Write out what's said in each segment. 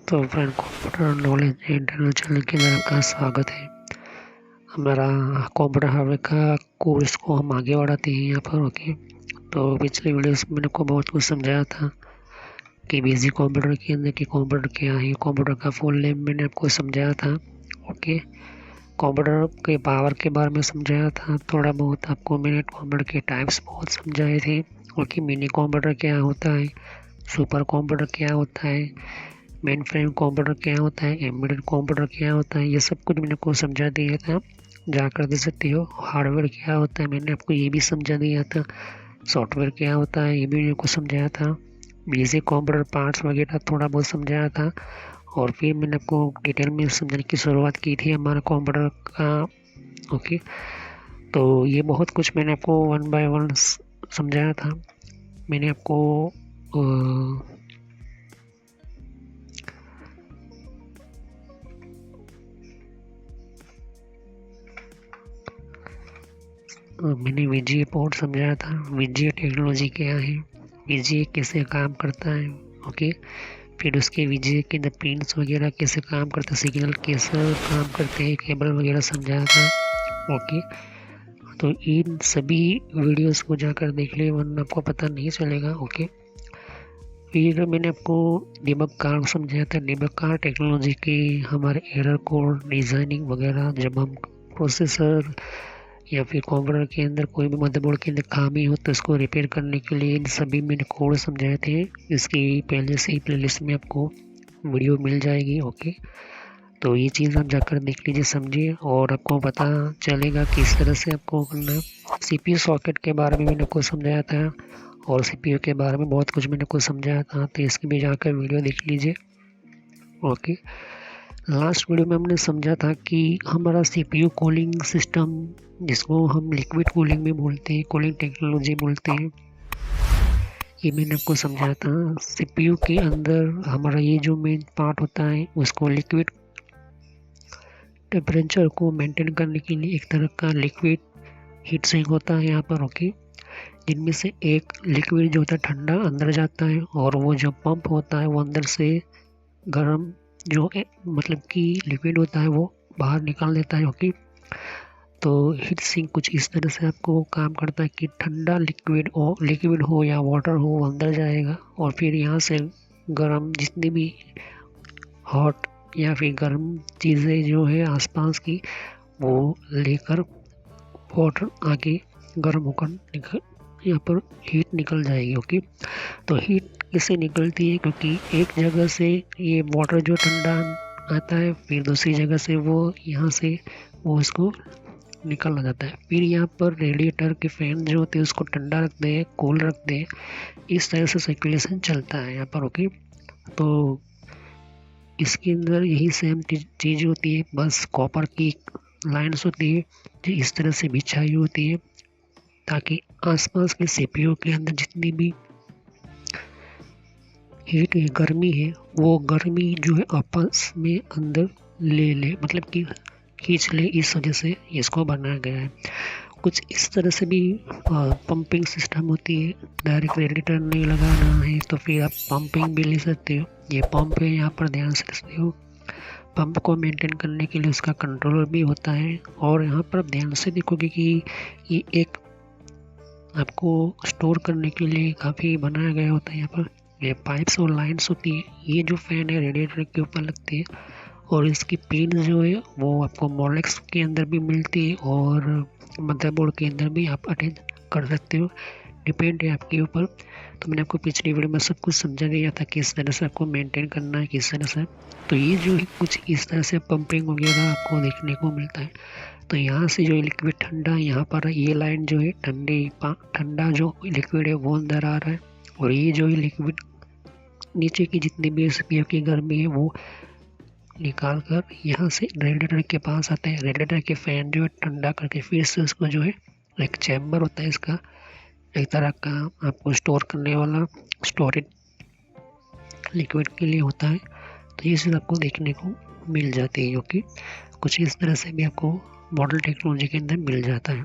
तो friend, computer knowledge internal channel के अंदर आपका स्वागत है। हमारा कंप्यूटर हार्डवेयर का कोर्स को हम आगे बढ़ाते हैं यहाँ पर। ओके, तो पिछले वीडियोस में मैंने आपको बहुत कुछ समझाया था कि बेसिक कंप्यूटर के अंदर कि कंप्यूटर क्या है, कंप्यूटर का फुल नेम मैंने आपको समझाया था। ओके, कंप्यूटर के पावर के बारे में समझाया था थोड़ा बहुत आपको मैंने। कंप्यूटर के टाइप्स बहुत समझाए थे। ओके, मिनी कंप्यूटर क्या होता है, सुपर कंप्यूटर क्या होता है, मेन फ्रेम कंप्यूटर क्या होता है, एम्बेडेड कंप्यूटर क्या होता है, ये सब कुछ मैंने आपको समझा दिया था। जाकर दे सकते हो। हार्डवेयर क्या होता है मैंने आपको ये भी समझा दिया था। सॉफ्टवेयर क्या होता है ये भी मैंने आपको समझाया था। बेसिक कंप्यूटर पार्ट्स वगैरह थोड़ा बहुत समझाया था। और फिर मैंने आपको डिटेल में समझाने की शुरुआत की थी हमारा कंप्यूटर का। ओके, तो ये बहुत कुछ मैंने आपको वन बाय वन समझाया था। मैंने आपको मैंने वीजीए पोर्ट समझाया था। वीजीए टेक्नोलॉजी क्या है, वीजीए कैसे काम करता है। ओके, फिर उसके वीजीए के अंदर पिन्स वगैरह कैसे काम करते हैं, सिग्नल कैसे काम करते हैं, केबल वगैरह समझाया था। ओके, तो इन सभी वीडियोस को जाकर देख ले वरना आपको पता नहीं चलेगा। ओके, फिर मैंने आपको डिबग कार्ड समझाया था। डिबग कार्ड टेक्नोलॉजी की हमारे एरर कोड डिज़ाइनिंग वगैरह, जब हम प्रोसेसर या फिर कंप्यूटर के अंदर कोई भी मदरबोर्ड के अंदर खामी हो तो इसको रिपेयर करने के लिए इन सभी मैंने कोड समझाए थे। इसकी पहले से ही प्लेलिस्ट में आपको वीडियो मिल जाएगी। ओके, तो ये चीज़ आप जाकर देख लीजिए, समझिए, और आपको पता चलेगा किस तरह से आपको करना है। सीपीयू सॉकेट के बारे में मैंने आपको समझाया था और सीपीयू के बारे में बहुत कुछ मैंने आपको समझाया था, तो इसकी भी जाकर वीडियो देख लीजिए। ओके, लास्ट वीडियो में हमने समझा था कि हमारा सीपीयू कूलिंग सिस्टम, जिसको हम लिक्विड कूलिंग भी बोलते हैं, कूलिंग टेक्नोलॉजी बोलते हैं, ये मैंने आपको समझाया था। सीपीयू के अंदर हमारा ये जो मेन पार्ट होता है उसको लिक्विड टेम्परेचर को मेंटेन करने के लिए एक तरह का लिक्विड हीट सिंक होता है यहाँ पर। ओके, जिनमें से एक लिक्विड जो होता है ठंडा अंदर जाता है और वो जो पंप होता है वो अंदर से गर्म जो मतलब कि लिक्विड होता है वो बाहर निकाल देता है। ओके, तो हीट सिंक कुछ इस तरह से आपको काम करता है कि ठंडा लिक्विड हो या वाटर हो वो अंदर जाएगा और फिर यहाँ से गर्म जितनी भी हॉट या फिर गर्म चीज़ें जो है आसपास की वो लेकर वाटर आगे गर्म होकर निकल यहाँ पर हीट निकल जाएगी। ओके, तो हीट किससे निकलती है, क्योंकि एक जगह से ये वाटर जो ठंडा आता है फिर दूसरी जगह से वो यहाँ से वो इसको निकल आ जाता है। फिर यहाँ पर रेडिएटर के फैन जो होते हैं उसको ठंडा रखते हैं, कूल रखते हैं, इस तरह से सर्कुलेशन चलता है यहाँ पर। ओके, तो इसके अंदर यही सेम चीज़ होती है, बस कॉपर की लाइन्स होती है जो इस तरह से बिछाई होती है ताकि आसपास के सीपीयू के अंदर जितनी भी हीट है, गर्मी है, वो गर्मी जो है आपस में अंदर ले ले, मतलब कि खींच ले, इस वजह से इसको बनाया गया है। कुछ इस तरह से भी पंपिंग सिस्टम होती है। डायरेक्ट रेडिएटर नहीं लगाना है तो फिर आप पंपिंग भी ले सकते हो। ये पंप है, यहाँ पर ध्यान से रखते हो। पंप को मेंटेन करने के लिए उसका कंट्रोलर भी होता है और यहाँ पर आप ध्यान से देखोगे कि ये एक आपको स्टोर करने के लिए काफ़ी बनाया गया होता है। यहाँ पर ये पाइप्स और लाइन्स होती है। ये जो फैन है रेडिएटर के ऊपर लगती है और इसकी पिन जो है वो आपको मॉलेक्स के अंदर भी मिलती है और मदरबोर्ड के अंदर भी आप अटैच कर सकते हो, डिपेंड है आपके ऊपर। तो मैंने आपको पिछली वीडियो में सब कुछ समझा दिया था किस तरह से आपको मेंटेन करना है, किस तरह से। तो ये जो है कुछ इस तरह से पंपिंग वगैरह आपको देखने को मिलता है। तो यहाँ से जो लिक्विड ठंडा है, यहाँ पर ये लाइन जो है ठंडा जो लिक्विड है वो अंदर आ रहा है और ये जो है लिक्विड नीचे की जितनी भी सीपीयू की गर्मी है वो निकाल कर यहाँ से रेडिएटर के पास आते हैं। रेडिएटर के फैन जो है ठंडा करके फिर से उसको जो है एक चैम्बर होता है इसका, एक तरह का आपको स्टोर करने वाला स्टोरेज लिक्विड के लिए होता है। तो ये चीज़ आपको देखने को मिल जाती है। ओके, कुछ इस तरह से भी आपको मॉडल टेक्नोलॉजी के अंदर मिल जाता है।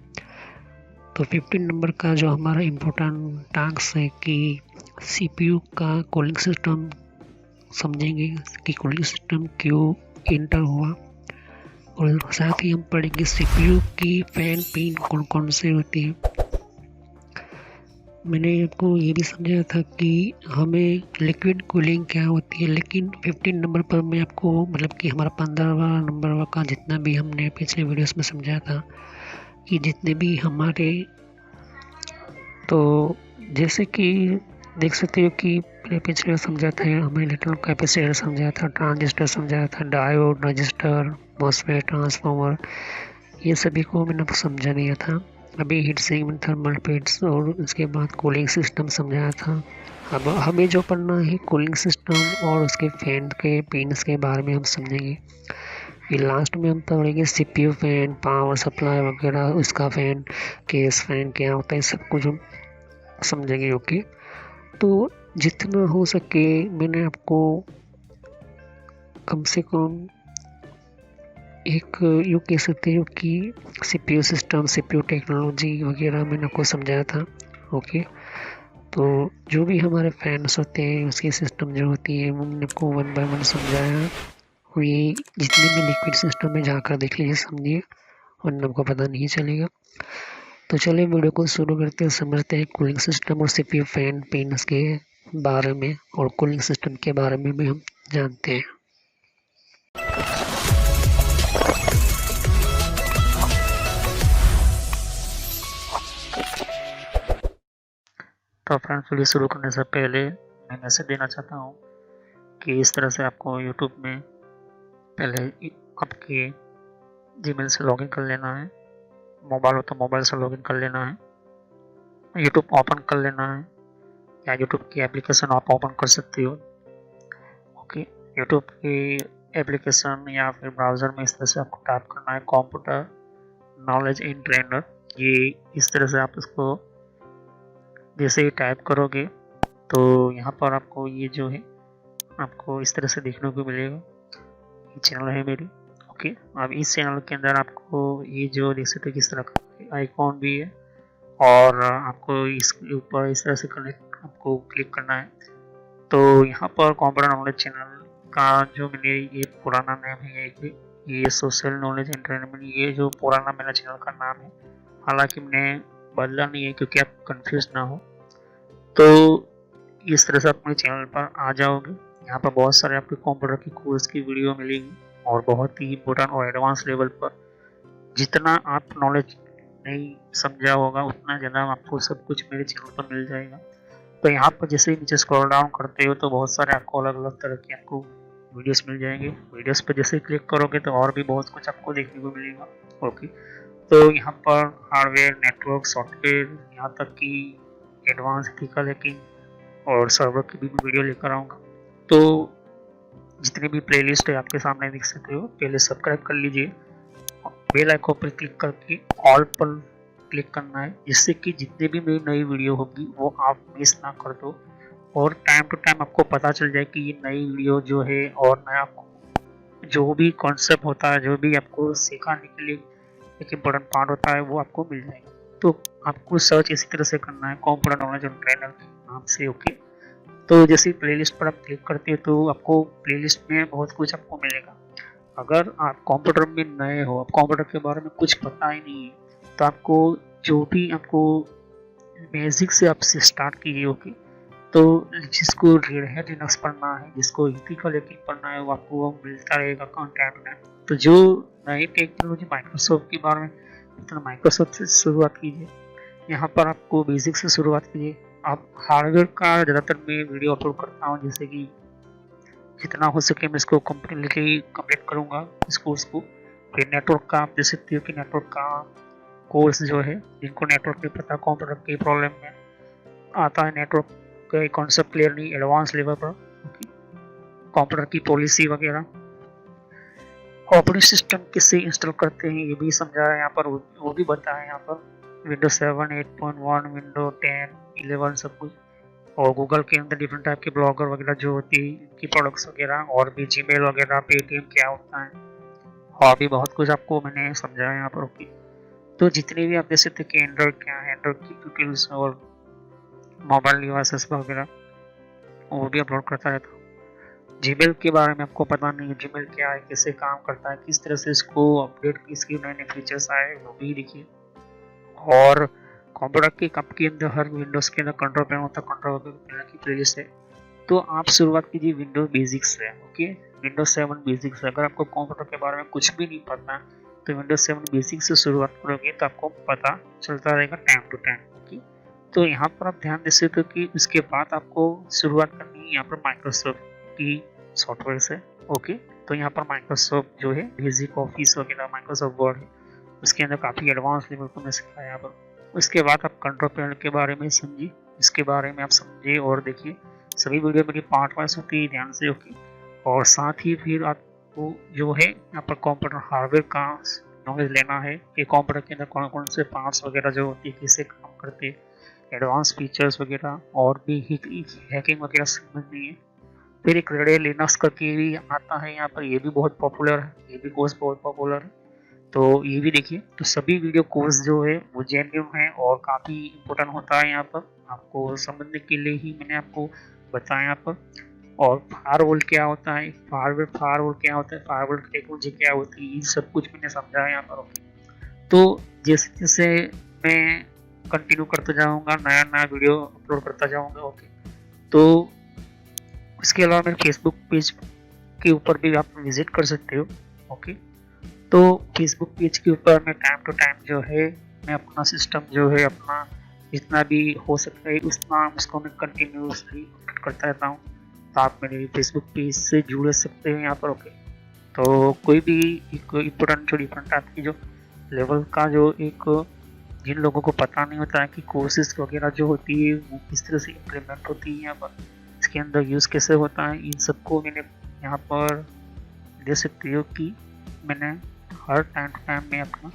तो 15 नंबर का जो हमारा इम्पोर्टेंट टास्क है कि सीपीयू का कूलिंग सिस्टम समझेंगे कि कूलिंग सिस्टम क्यों इंटर हुआ, और साथ ही हम पढ़ेंगे सीपीयू की फैन पिन कौन कौन से होती है। मैंने आपको ये भी समझाया था कि हमें लिक्विड कूलिंग क्या होती है, लेकिन 15 नंबर पर मैं आपको मतलब कि हमारा 15वां नंबर का जितना भी हमने पिछले वीडियोस में समझाया था कि जितने भी हमारे, तो जैसे कि देख सकते हो कि पिछले समझा था हमें इलेक्ट्रॉनिक कैपेसिटर समझाया था, ट्रांजिस्टर समझाया था, डायोड, रजिस्टर, मॉसफेट, ट्रांसफार्मर, ये सभी को मैंने आपको समझा दिया था। अभी हीट सिंक, थर्मल पेड्स और उसके बाद कूलिंग सिस्टम समझाया था। अब हमें जो पढ़ना है कूलिंग सिस्टम और उसके फैन के पिन्स के बारे में हम समझेंगे। फिर लास्ट में हम पढ़ेंगे सीपीयू फैन, पावर सप्लाई वगैरह, उसका फैन, केस फैन क्या होता है, सब कुछ हम समझेंगे। ओके, तो जितना हो सके मैंने आपको कम से कम एक यूँ कह सकते हो कि सीपीयू सिस्टम, सीपीयू टेक्नोलॉजी वगैरह मैंने आपको समझाया था। ओके, तो जो भी हमारे फैन्स होते हैं उसकी सिस्टम जो होती है वो मैंने आपको 1 बाय 1 समझाया। और ये जितने भी लिक्विड सिस्टम में जाकर देख लीजिए, समझिए, वरना आपको पता नहीं चलेगा। तो चलिए वीडियो को शुरू करते हैं, समझते हैं कूलिंग सिस्टम और सीपीयू फैन पिन्स के बारे में, और कूलिंग सिस्टम के बारे में भी हम जानते हैं। तो फ्रेंड्स, वीडियो शुरू करने से पहले मैं मैसेज देना चाहता हूँ कि इस तरह से आपको यूट्यूब में पहले आपके जीमेल से लॉगिन कर लेना है, मोबाइल हो तो मोबाइल से लॉगिन कर लेना है, यूट्यूब ओपन कर लेना है, या यूट्यूब की एप्लीकेशन आप ओपन कर सकते हो। ओके, यूट्यूब की एप्लीकेशन या फिर ब्राउज़र में इस तरह से आपको टाइप करना है कंप्यूटर नॉलेज इन ट्रेनर। ये इस तरह से आप इसको जैसे ही टाइप करोगे तो यहाँ पर आपको ये जो है आपको इस तरह से देखने को मिलेगा। ये चैनल है मेरी। ओके, अब इस चैनल के अंदर आपको ये जो देख सकते हो किस तरह का आइकॉन भी है, और आपको इसके ऊपर इस तरह से कनेक्ट आपको क्लिक करना है। तो यहाँ पर कंप्यूटर नॉलेज चैनल का जो मैंने ये पुराना नाम है, ये सोशल नॉलेज एंटरटेनमेंट, ये जो पुराना मेरा चैनल का नाम है, हालांकि मैंने बदला नहीं है क्योंकि आप कंफ्यूज ना हो। तो इस तरह से आप अपने चैनल पर आ जाओगे। यहाँ पर बहुत सारे आपके कंप्यूटर की कोर्स की वीडियो मिलेगी, और बहुत ही इम्पोर्टेंट और एडवांस लेवल पर जितना आप नॉलेज नहीं समझा होगा उतना ज़्यादा आपको सब कुछ मेरे चैनल पर मिल जाएगा। तो यहाँ पर जैसे ही नीचे स्क्रॉल डाउन करते हो तो बहुत सारे आपको अलग अलग तरह के आपको वीडियोस मिल जाएंगे। वीडियोस पर जैसे क्लिक करोगे तो और भी बहुत कुछ आपको देखने को मिलेगा। ओके, तो यहाँ पर हार्डवेयर, नेटवर्क, सॉफ्टवेयर, यहाँ तक कि एडवांस एथिकल हैकिंग और सर्वर की भी वीडियो लेकर आऊँगा। तो जितने भी प्लेलिस्ट है आपके सामने देख सकते हो, पहले सब्सक्राइब कर लीजिए, बेल आइकन पर क्लिक करके ऑल पर क्लिक करना है, जिससे कि जितने भी मेरी नई वीडियो होगी वो आप मिस ना कर दो, और टाइम टू टाइम आपको पता चल जाए कि ये नई वीडियो जो है और नया जो भी कॉन्सेप्ट होता है, जो भी आपको सिखाने के लिए एक इम्पोर्टेंट पार्ट होता है, वो आपको मिल जाएगा। तो आपको सर्च इसी तरह से करना है कंप्यूटर नॉलेज ऑन ट्रेनर के नाम से। ओके, तो जैसे प्लेलिस्ट पर आप क्लिक करते हैं तो आपको प्लेलिस्ट में बहुत कुछ आपको मिलेगा। अगर आप कंप्यूटर में नए हो, आप कंप्यूटर के बारे में कुछ पता ही नहीं है, तो आपको जो भी आपको बेसिक से आपसे स्टार्ट कीजिए। ओके, तो जिसको रेड हैट लिनक्स पढ़ना है, जिसको एथिकल हैकिंग पढ़ना है, वो आपको वो मिलता रहेगा कंटेंट में। तो जो नई टेक्नोलॉजी माइक्रोसॉफ्ट के बारे में, तो माइक्रोसॉफ्ट से शुरुआत कीजिए। यहाँ पर आपको बेसिक से शुरुआत कीजिए। आप हार्डवेयर का ज़्यादातर मैं वीडियो अपलोड करता हूँ, जैसे कि जितना हो सके मैं इसको कम्प्लीटली कंप्लीट करूँगा इस कोर्स को। फिर नेटवर्क का आप देख सकते हो कि नेटवर्क का कोर्स जो है, जिनको नेटवर्क नहीं पता, कंप्यूटर की प्रॉब्लम में आता है, नेटवर्क का कॉन्सेप्ट क्लियर नहीं एडवांस लेवल पर, कंप्यूटर की पॉलिसी वगैरह, ऑपरेटिंग सिस्टम किससे इंस्टॉल करते हैं ये भी समझा है यहाँ पर, वो भी बताया है यहाँ पर। विंडोज 7, 8.1, विंडो 10, 11 सब कुछ, और गूगल के अंदर डिफरेंट टाइप के ब्लॉगर वगैरह जो होती है, इनकी प्रोडक्ट्स वगैरह, और भी जीमेल वगैरह, पेटीएम क्या होता है, और भी बहुत कुछ आपको मैंने समझाया यहाँ पर। ओके, तो जितने भी आप देख सकते कि एंड्रॉइड क्या है, एंड्रॉइड की ट्यूटोरियल्स और मोबाइल डिवाइसेस वगैरह वो भी अपलोड करता रहता हूँ। जीमेल के बारे में आपको पता नहीं है, जीमेल क्या है, कैसे काम करता है, किस तरह से इसको अपडेट, इसके नए नए फीचर्स आए वो भी देखिए। और कंप्यूटर के कप के अंदर हर विंडोज़ के अंदर कंट्रोल पैनल होता है, कंट्रोल पैनल की प्लेलिस्ट है। तो आप शुरुआत कीजिए विंडोज बेसिक्स से, ओके, विंडोज 7 बेसिक्स। अगर आपको कंप्यूटर के बारे में कुछ भी नहीं पता तो विंडोज 7 बेसिक्स से शुरुआत करोगे तो आपको पता चलता रहेगा टाइम टू टाइम, ओके। तो यहाँ पर आप ध्यान दे सकते हो कि उसके बाद आपको शुरुआत करनी है यहाँ पर माइक्रोसॉफ्ट की सॉफ्टवेयर से, ओके। तो यहाँ पर माइक्रोसॉफ्ट जो है बेसिक ऑफिस वगैरह, माइक्रोसॉफ्ट वर्ड है, उसके अंदर काफ़ी एडवांस लेवल को मैं सिखाया यहाँ पर। उसके बाद आप कंट्रोल पैनल के बारे में समझिए, इसके बारे में आप समझिए और देखिए। सभी वीडियो मेरी पार्ट वाइज होती है, ध्यान से, ओके। और साथ ही फिर आपको जो है यहाँ पर कंप्यूटर हार्डवेयर का नॉलेज लेना है कि कंप्यूटर के अंदर कौन कौन से पार्ट्स वगैरह जो होती है, कैसे काम करते हैं, एडवांस फीचर्स वगैरह, और भी हैकिंग वगैरह समझनी है। फिर एक रेड लिनक्स करके भी आता है यहाँ पर, ये भी बहुत पॉपुलर है, ये भी कोर्स बहुत पॉपुलर है, तो ये भी देखिए। तो सभी वीडियो कोर्स जो है वो जेन्युइन है और काफ़ी इम्पोर्टेंट होता है यहाँ पर आपको समझने के लिए ही मैंने आपको बताया यहाँ पर। और फायरवॉल क्या होता है, फायरवॉल क्या होता है, फायरवॉल टेक्नोलॉजी क्या होती है, ये सब कुछ मैंने समझाया यहाँ पर, ओके। तो जैसे जैसे मैं कंटिन्यू करता जाऊँगा, नया नया वीडियो अपलोड करता जाऊँगा, ओके। तो इसके अलावा मेरे फेसबुक पेज के ऊपर भी आप विजिट कर सकते हो, ओके। तो फेसबुक पेज के ऊपर मैं टाइम टू टाइम जो है मैं अपना सिस्टम जो है अपना जितना भी हो सकता है उतना उसको मैं कंटिन्यूसली अपडेट करता रहता हूँ। तो आप मेरे फेसबुक पेज से जुड़ सकते हैं यहाँ पर, ओके। तो कोई भी एक इम्पोर्टेंट जो डिफरेंट आपकी जो लेवल का जो एक जिन लोगों को पता नहीं होता है कि कोर्सेज वगैरह जो होती है वो किस तरह से इम्प्लीमेंट होती है यहाँ पर, इसके अंदर यूज़ कैसे होता है, इन सबको मैंने यहाँ पर दे सकती हो कि मैंने हर टाइम टू टाइम में अपना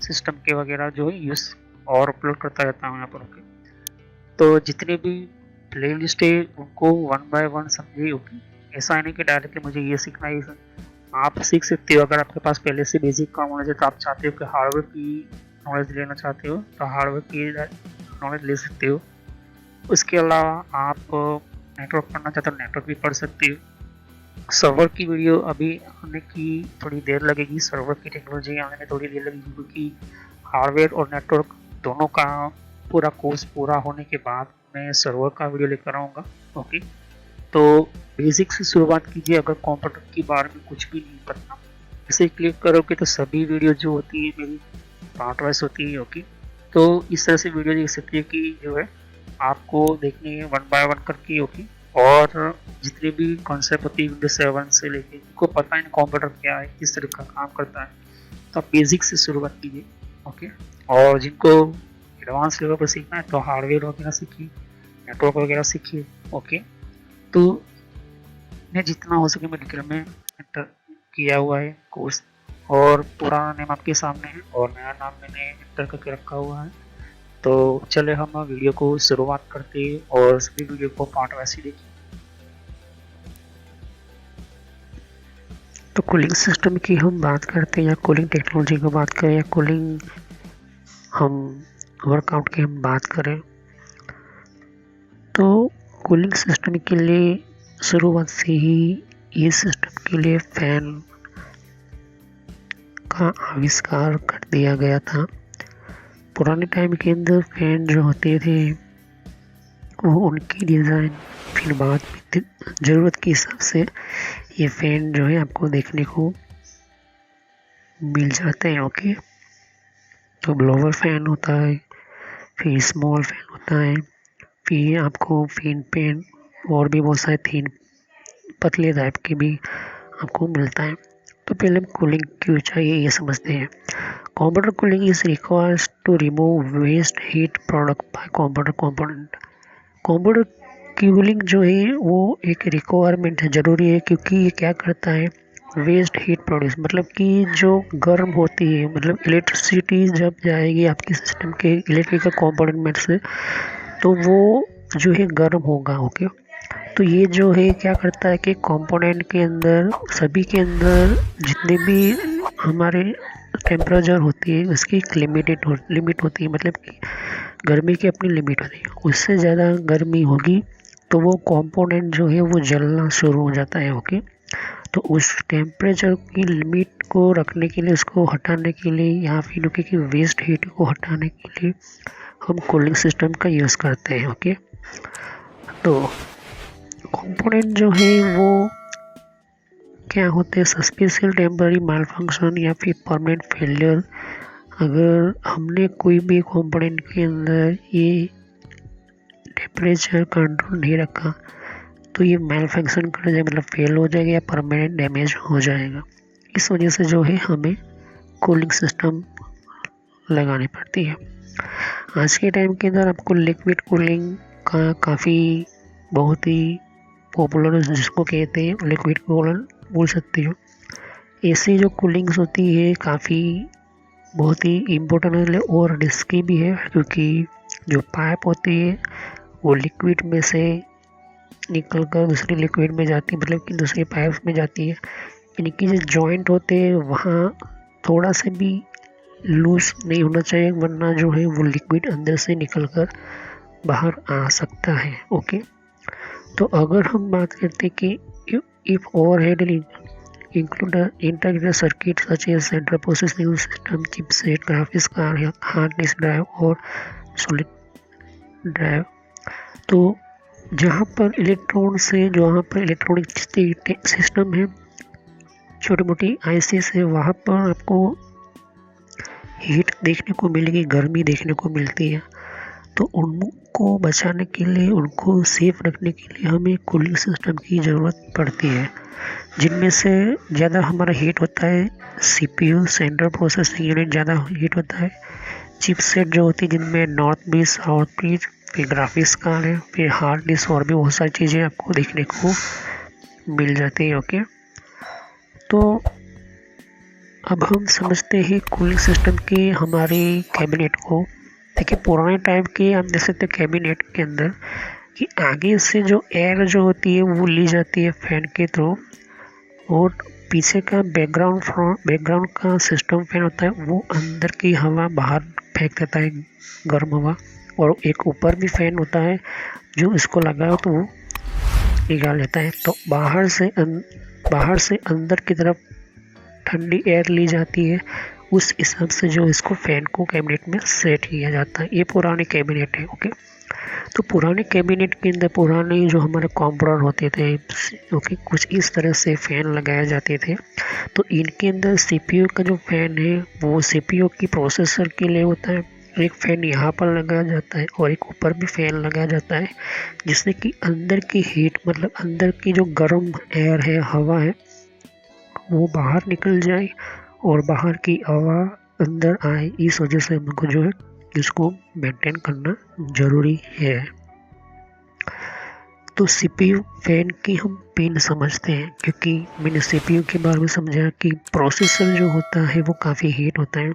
सिस्टम के वगैरह जो है यूज़ और अपलोड करता रहता हूँ यहाँ पर, ओके। तो जितने भी प्ले लिस्ट है उनको वन बाय वन समझिए, ओके। ऐसा नहीं कि डायरेक्टली मुझे ये सीखना है, आप सीख सकते हो। अगर आपके पास पहले से बेसिक का नॉलेज है तो आप चाहते हो कि हार्डवेयर की नॉलेज लेना चाहते हो तो हार्डवेयर की नॉलेज ले सकते हो। उसके अलावा आप नेटवर्क पढ़ना चाहते हो नेटवर्क भी पढ़ सकते हो। सर्वर की वीडियो अभी आने की थोड़ी देर लगेगी, सर्वर की टेक्नोलॉजी आने में थोड़ी देर लगेगी, क्योंकि हार्डवेयर और नेटवर्क दोनों का पूरा कोर्स पूरा होने के बाद मैं सर्वर का वीडियो लेकर आऊँगा, ओके। तो बेसिक से शुरुआत कीजिए। अगर कंप्यूटर के बारे में कुछ भी नहीं पता, इसे क्लिक करोगे तो सभी वीडियो जो होती है मेरी पार्ट वाइज होती है, ओके। तो इस तरह से वीडियो देख सकती है कि जो है आपको देखनी है वन बाय वन करके, ओके। और जितने भी कॉन्सेप्ट होती है विंडोज 7 से लेके, जिनको पता है कंप्यूटर क्या है, किस तरह का काम करता है, तो आप बेसिक से शुरुआत कीजिए, ओके। और जिनको एडवांस लेवल पर सीखना है तो हार्डवेयर वगैरह सीखिए, नेटवर्क वगैरह सीखिए, ओके। तो मैं जितना हो सके मैं डिटेल में एंटर किया हुआ है कोर्स, और पुराना नेम आपके सामने है और नया नाम मैंने एंटर करके रखा हुआ है। तो चले हम वीडियो को शुरुआत करते हैं और सभी वीडियो को पार्ट वाइज देखिए। तो कूलिंग सिस्टम की हम बात करते हैं या कूलिंग टेक्नोलॉजी की बात करें या कूलिंग हम वर्कआउट की हम बात करें, तो कूलिंग सिस्टम के लिए शुरुआत से ही ये सिस्टम के लिए फैन का आविष्कार कर दिया गया था। पुराने टाइम के अंदर फैन जो होते थे वो उनकी डिज़ाइन फिर बाद में ज़रूरत के हिसाब से ये फैन जो है आपको देखने को मिल जाते हैं, ओके। तो ब्लोवर फैन होता है, फिर स्मॉल फैन होता है, फिर आपको फिन पेन और भी बहुत सारे थिन पतले टाइप के भी आपको मिलता है। तो पहले हम कूलिंग क्यों चाहिए ये समझते हैं। Computer cooling is requires to remove waste heat product by computer component. Computer cooling जो है वो एक रिक्वायरमेंट है, ज़रूरी है, क्योंकि ये क्या करता है, वेस्ट हीट प्रोड्यूस, मतलब कि जो गर्म होती है, मतलब इलेक्ट्रिसिटी जब जाएगी आपके सिस्टम के इलेक्ट्रिकल कंपोनेंट से तो वो जो है गर्म होगा, ओके। तो ये जो है क्या करता है कि कंपोनेंट के अंदर सभी के अंदर जितने भी हमारे टेम्परेचर होती है उसकी एक लिमिट होती है, मतलब कि गर्मी की अपनी लिमिट होती है। उससे ज़्यादा गर्मी होगी तो वो कंपोनेंट जो है वो जलना शुरू हो जाता है। ओके, तो उस टेम्परेचर की लिमिट को रखने के लिए, उसको हटाने के लिए, या फिर कि वेस्ट हीट को हटाने के लिए हम कूलिंग सिस्टम का यूज़ करते हैं। ओके, तो कंपोनेंट जो है वो क्या होते हैं, सस्पेंशियल टेम्पररी माल फंक्शन या फिर परमानेंट फेलियर। अगर हमने कोई भी कंपोनेंट के अंदर ये टेम्परेचर कंट्रोल नहीं रखा तो ये मैल फंक्शन कर जाएगा, मतलब फेल हो जाएगा या परमानेंट डैमेज हो जाएगा। इस वजह से जो है हमें कूलिंग सिस्टम लगानी पड़ती है। आज के टाइम के अंदर आपको लिक्विड कूलिंग का काफ़ी बहुत ही पॉपुलर, जिसको कहते हैं लिक्विड कूलर बोल सकते हो। ऐसी जो कूलिंग्स होती है काफ़ी बहुत ही इम्पोर्टेंट है और रिस्की भी है, क्योंकि जो पाइप होती है वो लिक्विड में से निकल कर दूसरी लिक्विड में जाती है, मतलब कि दूसरी पाइप में जाती है। इनकी जो जॉइंट होते हैं वहाँ थोड़ा सा भी लूज नहीं होना चाहिए, वरना जो है वो लिक्विड अंदर से निकल कर बाहर आ सकता है। ओके, तो अगर हम बात करते हैं कि if overhead include an integrated circuit such as central processing system, chipset, graphics card, hard disk drive और solid drive, तो जहाँ पर इलेक्ट्रॉन से, जहाँ पर इलेक्ट्रॉनिक सिस्टम है, छोटी मोटी आईसीस है, वहाँ पर आपको हीट देखने को मिलेगी, गर्मी देखने को मिलती है। तो उनको बचाने के लिए, उनको सेफ रखने के लिए हमें कूलिंग सिस्टम की ज़रूरत पड़ती है, जिनमें से ज़्यादा हमारा हीट होता है सीपीयू, सेंट्रल प्रोसेसिंग यूनिट ज़्यादा हीट होता है। चिपसेट जो होती है जिनमें नॉर्थ बीट, साउथ बीट, फिर ग्राफिक्स कार्ड है, फिर हार्ड डिस्क और भी बहुत सारी चीज़ें आपको देखने को मिल जाती है। ओके, तो अब हम समझते हैं कूलिंग सिस्टम के हमारे कैबिनेट को। देखिए, पुराने टाइप के हम देख सकते हैं कैबिनेट के अंदर कि आगे से जो एयर जो होती है वो ली जाती है फैन के थ्रू, और पीछे का बैकग्राउंड का सिस्टम फैन होता है, वो अंदर की हवा बाहर फेंक देता है, गर्म हवा। और एक ऊपर भी फैन होता है जो इसको लगाओ तो वो निकाल लेता है। तो बाहर से अंदर की तरफ ठंडी एयर ली जाती है, उस हिसाब से जो इसको फैन को कैबिनेट में सेट किया जाता है। ये पुराने कैबिनेट है। ओके, तो पुराने कैबिनेट के अंदर पुराने जो हमारे कंप्यूटर होते थे, ओके, कुछ इस तरह से फ़ैन लगाए जाते थे। तो इनके अंदर सीपीयू का जो फ़ैन है वो सीपीयू की प्रोसेसर के लिए होता है। एक फ़ैन यहाँ पर लगाया जाता है और एक ऊपर भी फ़ैन लगाया जाता है, जिससे कि अंदर की हीट, मतलब अंदर की जो गर्म एयर है, हवा है, वो बाहर निकल जाए और बाहर की हवा अंदर आए। इस वजह से हमको जो है इसको मेंटेन करना ज़रूरी है। तो सीपीयू फैन की हम पिन समझते हैं, क्योंकि मैंने सीपीयू के बारे में समझा कि प्रोसेसर जो होता है वो काफ़ी हीट होता है।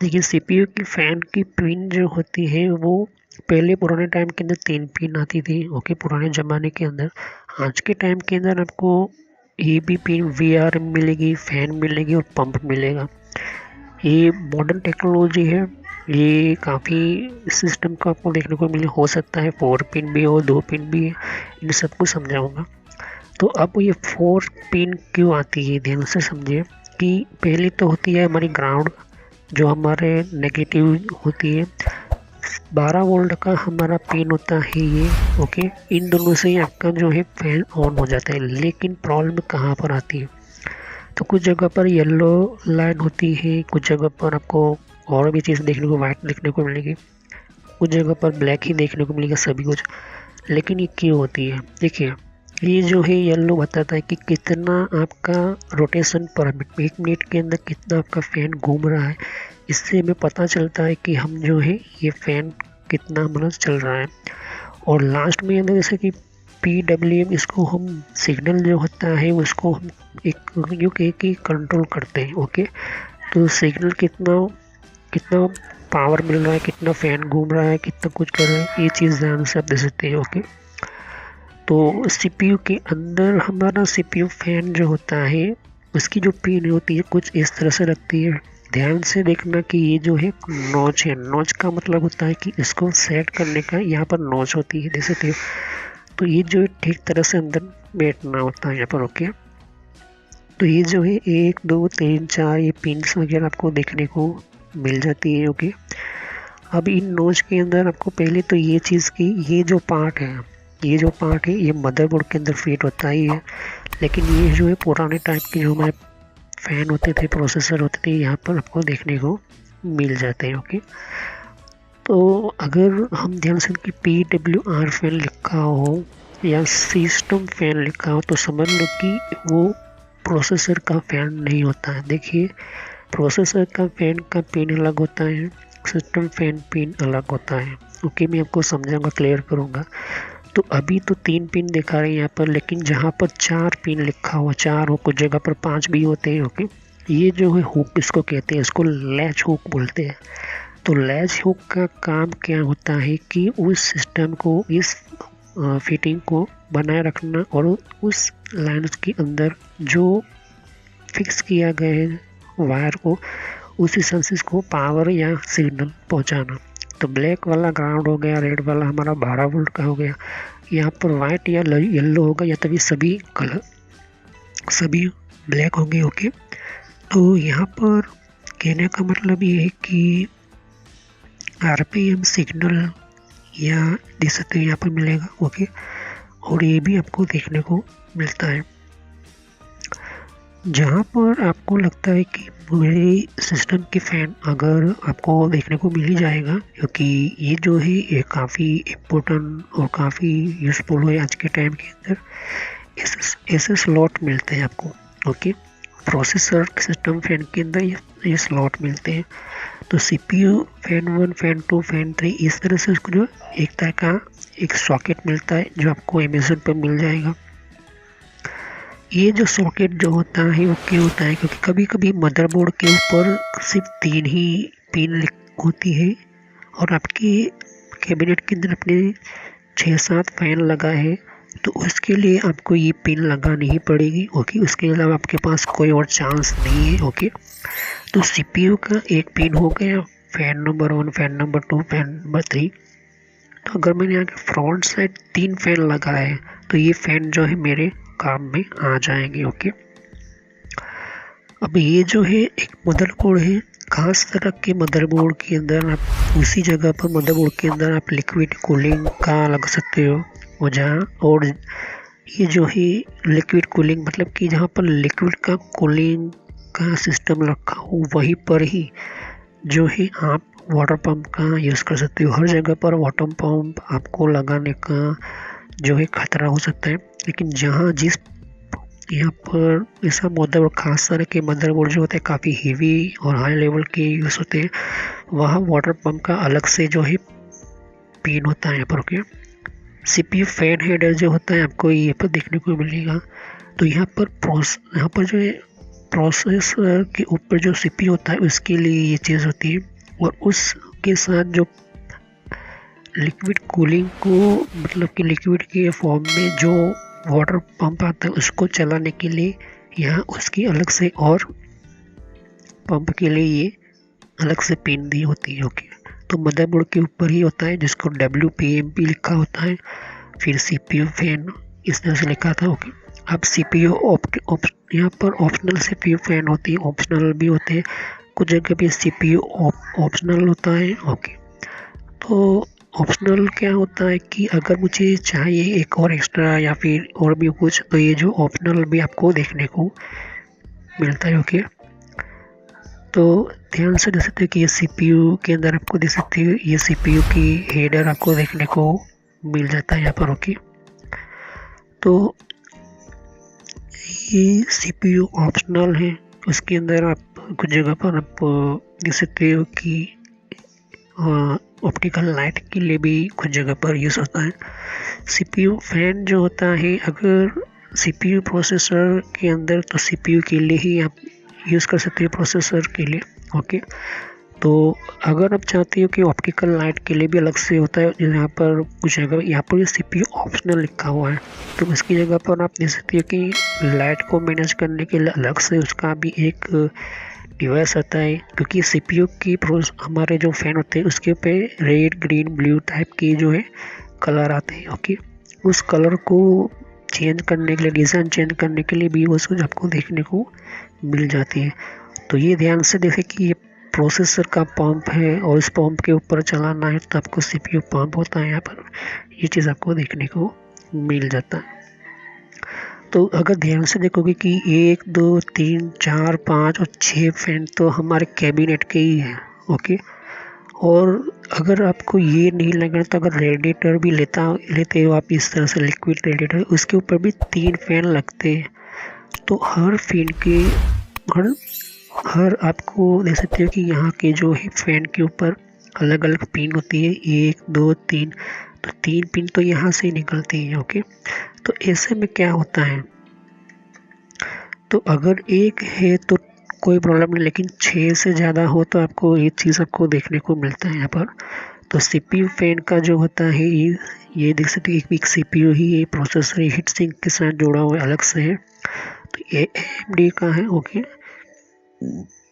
लेकिन सीपीयू की फ़ैन की पिन जो होती है वो पहले पुराने टाइम के अंदर 3 पिन आती थी। ओके, पुराने ज़माने के अंदर। आज के टाइम के अंदर आपको ये भी पिन वीआरएम मिलेगी, फ़ैन मिलेगी और पंप मिलेगा। ये मॉडर्न टेक्नोलॉजी है। ये काफ़ी सिस्टम का आपको देखने को मिले, हो सकता है 4 पिन भी हो, 2 पिन भी है, इन सबको समझाऊंगा। तो अब ये 4 पिन क्यों आती है, ध्यान से समझिए कि पहली तो होती है हमारी ग्राउंड, जो हमारे नेगेटिव होती है। 12 वोल्ट का हमारा पिन होता है ये। ओके, इन दोनों से ही आपका जो है फैन ऑन हो जाता है। लेकिन प्रॉब्लम कहाँ पर आती है, तो कुछ जगह पर येलो लाइन होती है, कुछ जगह पर आपको और भी चीज़ देखने को वाइट देखने को मिलेगी, कुछ जगह पर ब्लैक ही देखने को मिलेगा सभी कुछ। लेकिन ये क्यों होती है, देखिए ये जो है येलो बताता है कि कितना आपका रोटेशन पर मिनट, 1 मिनट के अंदर कितना आपका फ़ैन घूम रहा है। इससे हमें पता चलता है कि हम जो है ये फ़ैन कितना मतलब चल रहा है। और लास्ट में अंदर जैसे कि PWM, इसको हम सिग्नल जो होता है उसको हम एक कंट्रोल करते हैं। ओके, तो सिग्नल कितना पावर मिल रहा है, कितना फ़ैन घूम रहा है, कितना कुछ कर रहा है, ये चीज़ ध्यान से आप दे सकते हैं। ओके, तो सीपीयू के अंदर हमारा सीपीयू फैन जो होता है उसकी जो पिन होती है कुछ इस तरह से लगती है। ध्यान से देखना कि ये जो है नॉच है। नॉच का मतलब होता है कि इसको सेट करने का यहाँ पर नॉच होती है, देख सकते हो। तो ये जो ठीक तरह से अंदर बैठना होता है यहाँ पर। ओके, तो ये जो है 1 2 3 4 ये पिन्स वगैरह आपको देखने को मिल जाती है। ओके, अब इन नोच के अंदर आपको पहले तो ये चीज़ की ये जो पार्ट है ये मदरबोर्ड के अंदर फिट होता ही है, लेकिन ये जो है पुराने टाइप के जो हमारे फैन होते थे, प्रोसेसर होते थे, यहाँ पर आपको देखने को मिल जाते हैं। ओके, तो अगर हम ध्यान से कि PWR फैन लिखा हो या सिस्टम फैन लिखा हो तो समझ लो कि वो प्रोसेसर का फैन नहीं होता है। देखिए, प्रोसेसर का फैन का पिन अलग होता है, सिस्टम फैन पिन अलग होता है। ओके, मैं आपको समझाऊंगा, क्लियर करूंगा। तो अभी तो 3 पिन दिखा रहे हैं यहाँ पर, लेकिन जहाँ पर 4 पिन लिखा हुआ, 4 हो, कुछ जगह पर 5 भी होते हैं। ओके, ये जो है हुक इसको कहते हैं, इसको लैच हुक बोलते हैं। तो लैच हुक का काम क्या होता है कि उस सिस्टम को, इस फिटिंग को बनाए रखना और उस लाइन के अंदर जो फिक्स किया गया है वायर को, उस सेंसेस को पावर या सिग्नल पहुंचाना। तो ब्लैक वाला ग्राउंड हो गया, रेड वाला हमारा 12 वोल्ट का हो गया, यहाँ पर वाइट या येलो होगा, या तभी सभी कलर सभी ब्लैक होंगे। ओके, तो यहाँ पर कहने का मतलब ये है कि RPM सिग्नल या दे सकते हैं यहाँ पर मिलेगा। ओके, और ये भी आपको देखने को मिलता है। जहाँ पर आपको लगता है कि मेरे सिस्टम के फ़ैन अगर आपको देखने को मिल ही जाएगा, क्योंकि ये जो है ये काफ़ी इम्पोर्टेंट और काफ़ी यूज़फुल है आज के टाइम के अंदर। ऐसे स्लॉट मिलते हैं आपको। ओके, प्रोसेसर सिस्टम फैन के अंदर ये स्लॉट मिलते हैं। तो CPU फैन 1, फैन 2, फैन 3, इस तरह से उसको जो एक तरह का एक सॉकेट मिलता है जो आपको अमेज़न पर मिल जाएगा। ये जो सॉकेट जो होता है वो क्यों होता है, क्योंकि कभी कभी मदरबोर्ड के ऊपर सिर्फ 3 ही पिन होती है और आपके कैबिनेट के अंदर अपने 6-7 फैन लगा है, तो उसके लिए आपको ये पिन लगानी ही पड़ेगी। ओके, उसके अलावा आपके पास कोई और चांस नहीं है। ओके, तो CPU का एक पिन हो गया, fan number 1, fan number 2, fan number 3। तो अगर मैंने यहाँ फ्रंट साइड 3 फैन लगा है तो ये फैन जो है मेरे काम में आ जाएंगे। ओके, अब ये जो है एक मदरबोर्ड है, खास तरह के मदरबोर्ड के अंदर आप उसी जगह पर मदरबोर्ड के अंदर आप लिक्विड कूलिंग का लगा सकते हो, और जहाँ और ये जो है लिक्विड कूलिंग मतलब कि जहाँ पर लिक्विड का कूलिंग का सिस्टम रखा हो वहीं पर ही जो है आप वाटर पंप का यूज़ कर सकते हो। हर जगह पर वाटर पंप आपको लगाने का जो है खतरा हो सकता है, लेकिन जहाँ जिस यहाँ पर ऐसा मदरबोर्ड, खास तरह के मदरबोर्ड जो होते हैं काफ़ी हेवी और हाई लेवल के यूज़ होते हैं, वहाँ वाटर पंप का अलग से जो है पिन होता है यहाँ पर। ओके, CPU फैन हेडर जो होता है आपको ये पर देखने को मिलेगा। तो यहाँ पर जो है प्रोसेसर के ऊपर जो CPU होता है उसके लिए ये चीज़ होती है, और उसके साथ जो लिक्विड कूलिंग को मतलब कि लिक्विड के फॉर्म में जो वाटर पंप आता है उसको चलाने के लिए यहाँ उसकी अलग से और पंप के लिए ये अलग से पिन दी होती है। ओके, तो मदरबोर्ड के ऊपर ही होता है जिसको WPMP लिखा होता है, फिर CPU फैन इस तरह से लिखा था। ओके, अब CPU यहाँ पर ऑप्शनल CPU फैन होती है, ऑप्शनल भी होते हैं, कुछ जगह पे CPU ऑप्शनल होता है। ओके, तो ऑप्शनल क्या होता है कि अगर मुझे चाहिए एक और एक्स्ट्रा या फिर और भी कुछ, तो ये जो ऑप्शनल भी आपको देखने को मिलता है। ओके, तो ध्यान से देख सकते हैं कि ये CPU के अंदर आपको देख सकते हैं ये CPU की हेडर आपको देखने को मिल जाता है यहाँ पर। ओके, तो ये CPU ऑप्शनल है, उसके अंदर आप कुछ जगह पर आप देख सकते हो कि ऑप्टिकल लाइट के लिए भी कुछ जगह पर यूज़ होता है। CPU फैन जो होता है अगर CPU प्रोसेसर के अंदर, तो CPU के लिए ही आप यूज़ कर सकते हो प्रोसेसर के लिए। ओके, तो अगर आप चाहते हो कि ऑप्टिकल लाइट के लिए भी अलग से होता है, यहाँ पर कुछ जगह यहाँ पर CPU ऑप्शनल लिखा हुआ है, तो उसकी जगह पर आप देख सकते हो कि लाइट को मैनेज करने के लिए अलग से उसका भी एक डिवाइस आता है, क्योंकि CPU की हमारे जो फैन होते हैं उसके पे रेड, ग्रीन, ब्लू टाइप की जो है कलर आते हैं। ओके, उस कलर को चेंज करने के लिए, डिज़ाइन चेंज करने के लिए भी वो चीज़ आपको देखने को मिल जाती है। तो ये ध्यान से देखें कि ये प्रोसेसर का पंप है और इस पंप के ऊपर चलाना है तो आपको CPU पंप होता है यहाँ पर, ये चीज़ आपको देखने को मिल जाता है। तो अगर ध्यान से देखोगे कि 1 2 3 4 5 और 6 फैन तो हमारे कैबिनेट के ही हैं, ओके। और अगर आपको ये नहीं लग रहा तो अगर रेडिएटर भी लेते हो आप, इस तरह से लिक्विड रेडिएटर, उसके ऊपर भी 3 फैन लगते हैं। तो हर फैन के हर आपको देख सकते हो कि यहाँ के जो है फैन के ऊपर अलग अलग पिन होती है, 1 2 3, तो 3 पिन तो यहाँ से ही निकलती है, ओके। तो ऐसे में क्या होता है, तो अगर एक है तो कोई प्रॉब्लम नहीं, लेकिन 6 से ज़्यादा हो तो आपको ये चीज़ आपको देखने को मिलता है यहाँ पर। तो CPU फैन का जो होता है ये देख सकते हैं, एक CPU ही ये प्रोसेसर हीट सिंक के साथ जोड़ा हुआ है, अलग से है। तो ये AMD का है, ओके।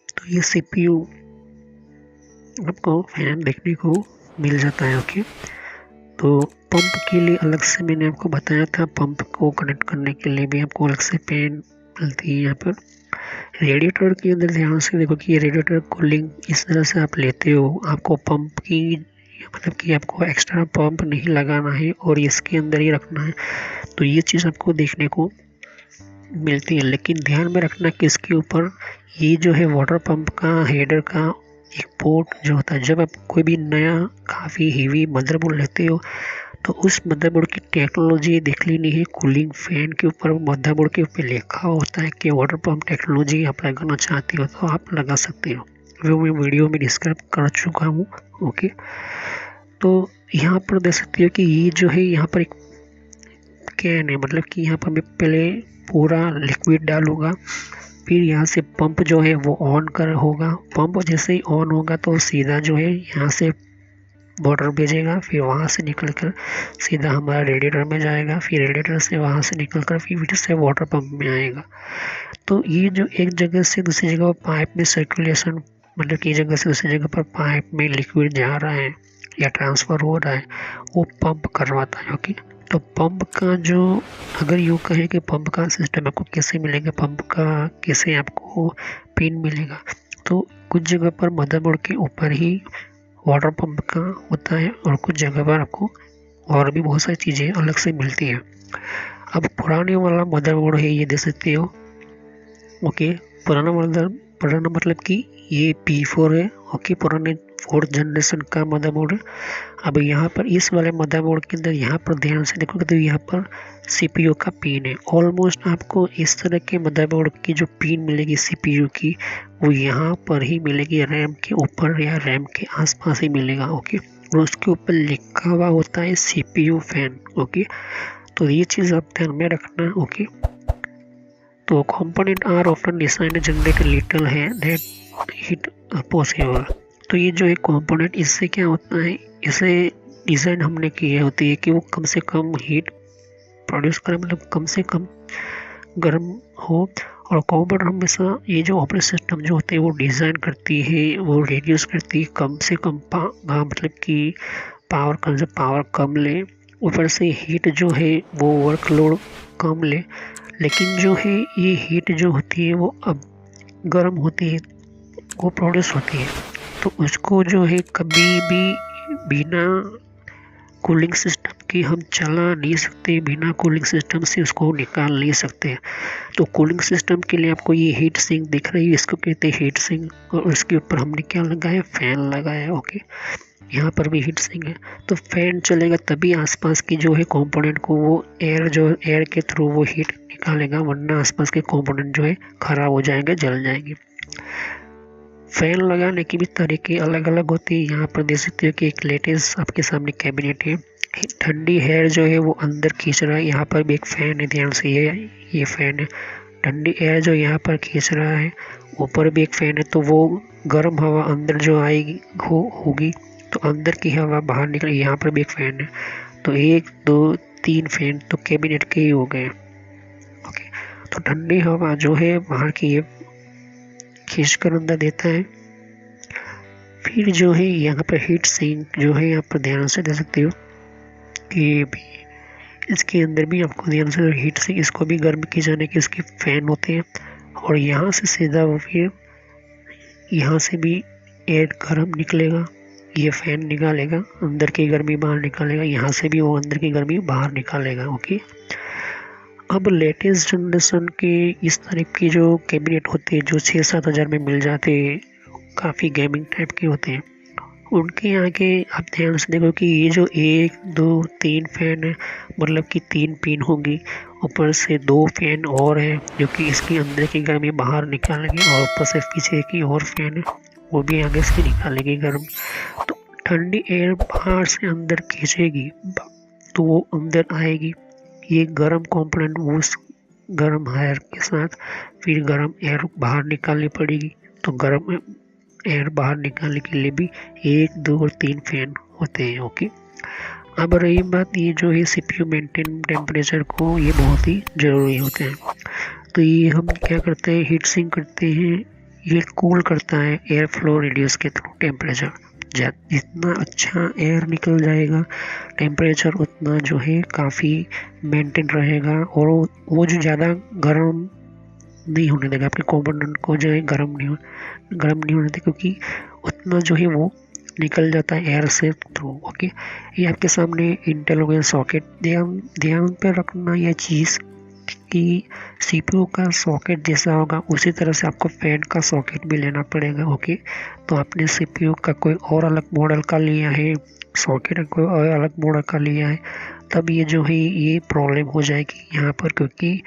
तो ये CPU आपको फैन देखने को मिल जाता है, ओके। तो पंप के लिए अलग से मैंने आपको बताया था, पंप को कनेक्ट करने के लिए भी आपको अलग से फैन मिलती है यहाँ पर। रेडिएटर के अंदर ध्यान से देखो कि ये रेडिएटर कूलिंग इस तरह से आप लेते हो, आपको पंप की मतलब कि आपको एक्स्ट्रा पंप नहीं लगाना है और इसके अंदर ही रखना है। तो ये चीज़ आपको देखने को मिलती है, लेकिन ध्यान में रखना कि इसके ऊपर ये जो है वाटर पंप का हेडर का एक पोर्ट जो होता है, जब आप कोई भी नया काफ़ी हेवी मदरबोर्ड लेते हो तो उस मदरबोर्ड की टेक्नोलॉजी देख लेनी है। कूलिंग फैन के ऊपर मदरबोर्ड के ऊपर लिखा होता है कि वाटर पंप टेक्नोलॉजी आप लगाना चाहते हो तो आप लगा सकते हो, वो मैं वीडियो में डिस्क्राइब कर चुका हूँ, ओके। तो यहाँ पर देख सकते हो कि ये जो है यहाँ पर एक कैन है, मतलब कि यहाँ पर मैं पहले पूरा लिक्विड डालूंगा, फिर यहाँ से पंप जो है वो ऑन कर होगा। पंप जैसे ही ऑन होगा तो सीधा जो है यहाँ से वाटर भेजेगा, फिर वहाँ से निकलकर सीधा हमारा रेडिएटर में जाएगा, फिर रेडिएटर से वहाँ से निकलकर फिर से वाटर पंप में आएगा। तो ये जो एक जगह से दूसरी जगह पाइप में सर्कुलेशन, मतलब कि एक जगह से दूसरी जगह पर पाइप में लिक्विड जा रहा है या ट्रांसफ़र हो रहा है, वो पंप करवाता है, ओके। तो पंप का जो, अगर यूँ कहें कि पंप का सिस्टम आपको कैसे मिलेगा, पंप का कैसे आपको पिन मिलेगा, तो कुछ जगह पर मदरबोर्ड के ऊपर ही वाटर पंप का होता है और कुछ जगह पर आपको और भी बहुत सारी चीज़ें अलग से मिलती है। अब पुराने वाला मदरबोर्ड है, ये देख सकते हो, ओके। पुराना मतलब कि ये P4 है, ओके, पुराने 4th जनरेशन का मदरबोर्ड है। अब यहाँ पर इस वाले मदरबोर्ड के अंदर यहाँ पर ध्यान से देखोगे तो यहाँ पर CPU का पिन है। ऑलमोस्ट आपको इस तरह के मदरबोर्ड की जो पिन मिलेगी CPU की, वो यहाँ पर ही मिलेगी, रैम के ऊपर या रैम के आसपास ही मिलेगा, ओके। और उसके ऊपर लिखा हुआ होता है CPU फैन, ओके। तो ये चीज़ आप ध्यान में रखना, ओके। तो component are often designed to generate little heat possible। तो ये जो है कंपोनेंट, इससे क्या होता है, इसे डिज़ाइन हमने की होती है कि वो कम से कम हीट प्रोड्यूस करे, मतलब कम से कम गर्म हो। और कंपोनेंट हमेशा ये जो ऑपरेटिंग सिस्टम जो होते हैं वो डिज़ाइन करती है, वो रिड्यूस करती है कम से कम मतलब कि पावर कम ले, ऊपर से हीट जो है वो वर्कलोड कम ले। लेकिन जो है ये हीट जो होती है वो अब गर्म होती है, वो प्रोड्यूस होती है, तो उसको जो है कभी भी बिना कूलिंग सिस्टम के हम चला नहीं सकते, बिना कूलिंग सिस्टम से उसको निकाल नहीं सकते। तो कूलिंग सिस्टम के लिए आपको ये हीट सिंक दिख रही है, इसको कहते हैं हीट सिंक, और उसके ऊपर हमने क्या लगाया, फैन लगाया, ओके। यहाँ पर भी हीट सिंक है, तो फैन चलेगा तभी आसपास की जो है कंपोनेंट को वो एयर के थ्रू वो हीट निकालेगा, वरना आसपास के कंपोनेंट जो है खराब हो जाएंगे, जल जाएंगे। फैन लगाने की भी तरीके अलग अलग होती है। यहाँ पर देख सकते हो कि एक लेटेस्ट आपके सामने कैबिनेट है, ठंडी एयर जो है वो अंदर खींच रहा है, यहाँ पर भी एक फैन है, ध्यान से ये फैन है, ठंडी एयर जो यहाँ पर खींच रहा है, ऊपर भी एक फैन है, तो वो गर्म हवा अंदर जो आएगी होगी, तो अंदर की हवा बाहर निकलेगी। यहाँ पर भी एक फैन है, तो 1 2 3 फैन तो कैबिनेट के ही हो गए, ओके। तो ठंडी हवा जो है बाहर की ये खींच कर अंदर देता है। फिर जो है यहाँ पर हीट सिंक जो है, यहाँ पर ध्यान से देख सकते हो कि इसके अंदर भी आपको ध्यान से हीट सिंक, इसको भी गर्म किए जाने के इसके फैन होते हैं, और यहाँ से सीधा वो फिर यहाँ से भी एयर गर्म निकलेगा, ये फैन निकालेगा, अंदर की गर्मी बाहर निकालेगा, यहाँ से भी वो अंदर की गर्मी बाहर निकालेगा। ओके, अब लेटेस्ट जनरेशन के इस तरह की जो कैबिनेट होते हैं जो 6-7 हज़ार में मिल जाते हैं, काफ़ी गेमिंग टाइप के होते हैं, उनके यहाँ के आप ध्यान से देखो कि ये जो 1 2 3 फैन है, मतलब कि 3 पिन होंगी, ऊपर से 2 फैन और है जो कि इसके अंदर की गर्मी बाहर निकालेंगे, और ऊपर से पीछे की और फैन है वो भी आगे से निकालेगी गर्म। तो ठंडी एयर बाहर से अंदर खींचेगी तो वो अंदर आएगी, ये गर्म कंपोनेंट उस गर्म एयर के साथ फिर गर्म एयर बाहर निकालनी पड़ेगी। तो गर्म एयर बाहर निकालने के लिए भी 1 2 और 3 फैन होते हैं। ओके, अब रही बात ये जो है CPU मेंटेन टेम्परेचर को, ये बहुत ही ज़रूरी होते हैं। तो ये हम क्या करते हैं, हीट सिंक करते हैं, ये कूल करता है एयर फ्लो रिड्यूस के थ्रू टेम्परेचर। जितना अच्छा एयर निकल जाएगा टेम्परेचर उतना जो है काफ़ी मेंटेन रहेगा, और वो जो ज़्यादा गर्म नहीं होने देगा, आपके कंपोनेंट को जो है गर्म नहीं होने देगा, क्योंकि उतना जो है वो निकल जाता है एयर से थ्रू। ओके, ये आपके सामने इंटेल सॉकेट, ध्यान पे रखना ये चीज़ कि CPU का सॉकेट जैसा होगा उसी तरह से आपको फैन का सॉकेट भी लेना पड़ेगा। ओके, तो आपने CPU का कोई और अलग मॉडल का लिया है, सॉकेट कोई और अलग मॉडल का लिया है, तब ये जो है ये प्रॉब्लम हो जाएगी यहाँ पर, क्योंकि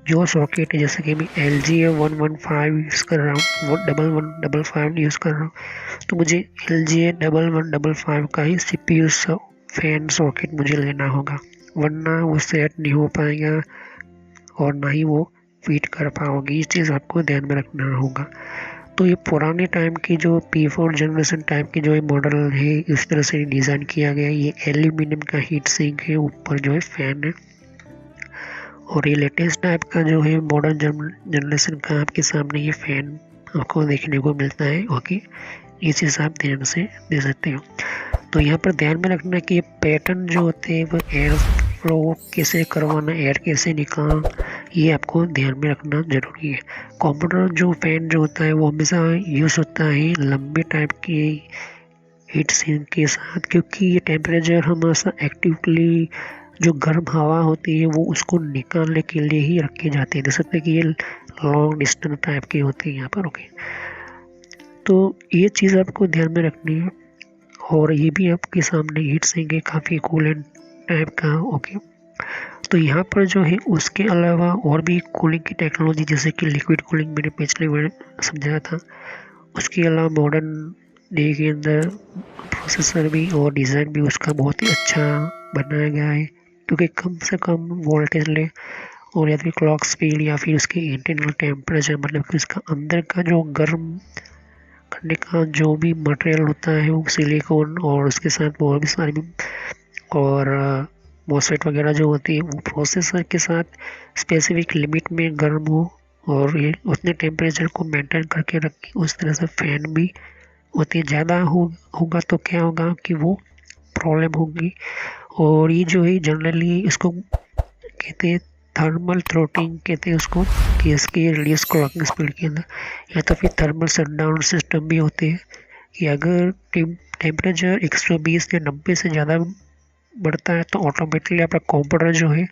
जो सॉकेट है जैसे कि मैं LG 115 यूज़ कर रहा हूँ, वो 1155 यूज़ कर रहा हूँ, तो मुझे LG 1155 का ही CPU फैन सॉकेट मुझे लेना होगा, वरना वो सेट नहीं हो पाएगा और ना ही वो फिट कर पाओगे। ये चीज़ आपको ध्यान में रखना होगा। तो ये पुराने टाइम की जो P4 जनरेशन टाइप की जो मॉडल है, इस तरह से डिज़ाइन किया गया है। ये एल्यूमिनियम का हीट सिंक है, ऊपर जो है फैन है, और ये लेटेस्ट टाइप का जो है मॉडर्न जनरेशन का आपके सामने ये फैन आपको देखने को मिलता है। ओके, ये चीज़ आप ध्यान से दे सकते हो। तो यहाँ पर ध्यान में रखना कि ये पैटर्न जो होते हैं वो एयर फ्लो कैसे करवाना, एयर कैसे निकालना, ये आपको ध्यान में रखना जरूरी है। कंप्यूटर जो फैन जो होता है वो हमेशा यूज़ होता है लंबे टाइप की हीट सिंक के साथ, क्योंकि ये टेम्परेचर हमेशा एक्टिवली जो गर्म हवा होती है वो उसको निकालने के लिए ही रखी जाती है। देख सकते हैं कि ये लॉन्ग डिस्टेंस टाइप की होती है यहाँ पर। ओके, तो ये चीज़ आपको ध्यान में रखनी है, और ये भी आपके सामने हीट सिंक है, काफ़ी कूलेंट टाइप का। ओके, तो यहाँ पर जो है उसके अलावा और भी कूलिंग की टेक्नोलॉजी, जैसे कि लिक्विड कूलिंग मैंने पिछले में समझाया था, उसके अलावा मॉडर्न डे के अंदर प्रोसेसर भी और डिज़ाइन भी उसका बहुत ही अच्छा बनाया गया है, क्योंकि कम से कम वोल्टेज ले, और या फिर क्लॉक स्पीड या फिर उसके इंटरनल टेम्परेचर, मतलब कि उसका अंदर का जो गर्म करने का जो भी मटेरियल होता है वो सिलिकॉन, और उसके साथ और भी सारी और मोसफेट वगैरह जो होती है वो प्रोसेसर के साथ स्पेसिफिक लिमिट में गर्म हो, और ये उतने टेम्परेचर को मेंटेन करके रखे। उस तरह से फैन भी होती है, ज़्यादा होगा तो क्या होगा कि वो प्रॉब्लम होगी। और ये जो है जनरली इसको कहते हैं थर्मल थ्रोटलिंग कहते हैं उसको, कि इसकी रिड्यूस क्लॉकिंग स्पीड के अंदर, या तो फिर थर्मल शटडाउन सिस्टम भी होते हैं, कि अगर टेम्परेचर 120 या 90 से ज़्यादा बढ़ता है तो ऑटोमेटिकली आपका कंप्यूटर जो है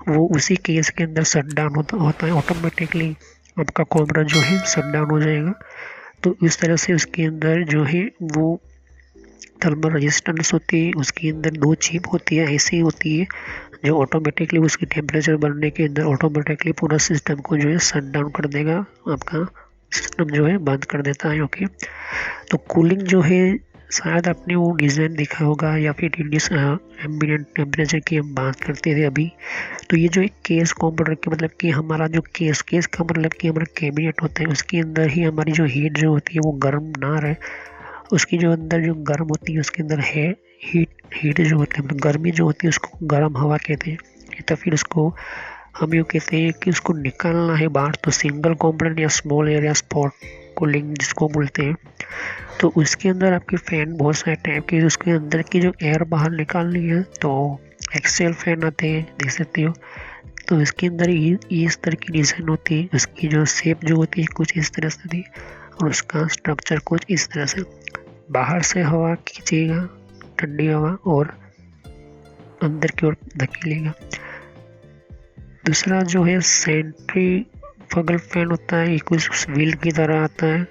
वो उसी केस के अंदर शट डाउन होता है, ऑटोमेटिकली आपका कंप्यूटर जो है शट डाउन हो जाएगा। तो इस तरह से उसके अंदर जो है वो थर्मल रेजिस्टेंस होती है, उसके अंदर 2 चिप होती है, ऐसी होती है जो ऑटोमेटिकली उसकी टेम्परेचर बढ़ने के अंदर ऑटोमेटिकली पूरा सिस्टम को जो है शट डाउन कर देगा, आपका सिस्टम जो है बंद कर देता है। ओके, तो कूलिंग जो है शायद आपने वो डिज़ाइन देखा होगा, या फिर रिड्यूस एम्बिएंट टेम्परेचर की हम बात करते थे अभी। तो ये जो एक केस कंप्यूटर के मतलब कि हमारा जो केस का मतलब कि हमारा कैबिनेट होता है, उसके अंदर ही हमारी जो हीट जो होती है वो गर्म ना रहे, उसकी जो अंदर जो गर्म होती है उसके अंदर है हीट जो होती है, मतलब गर्मी जो होती है उसको गर्म हवा कहते हैं, तो फिर उसको हम यूँ कहते हैं कि उसको निकालना है बाहर, तो सिंगल कंपोनेंट या स्मॉल एरिया स्पॉट कूलिंग जिसको बोलते हैं। तो उसके अंदर आपकी फ़ैन बहुत सारे टाइप की, उसके अंदर की जो एयर बाहर निकालनी है तो एक्सेल फैन आते हैं, देख सकते हो। तो इसके अंदर ये इस तरह की डिज़ाइन होती है, उसकी जो शेप जो होती है कुछ इस तरह से होती है और उसका स्ट्रक्चर कुछ इस तरह से। बाहर से हवा खींचेगा, ठंडी हवा, और अंदर की ओर धकेलेगा। दूसरा जो है सेंट्रीफ्यूगल फैन होता है, ये कुछ व्हील की तरह आता है,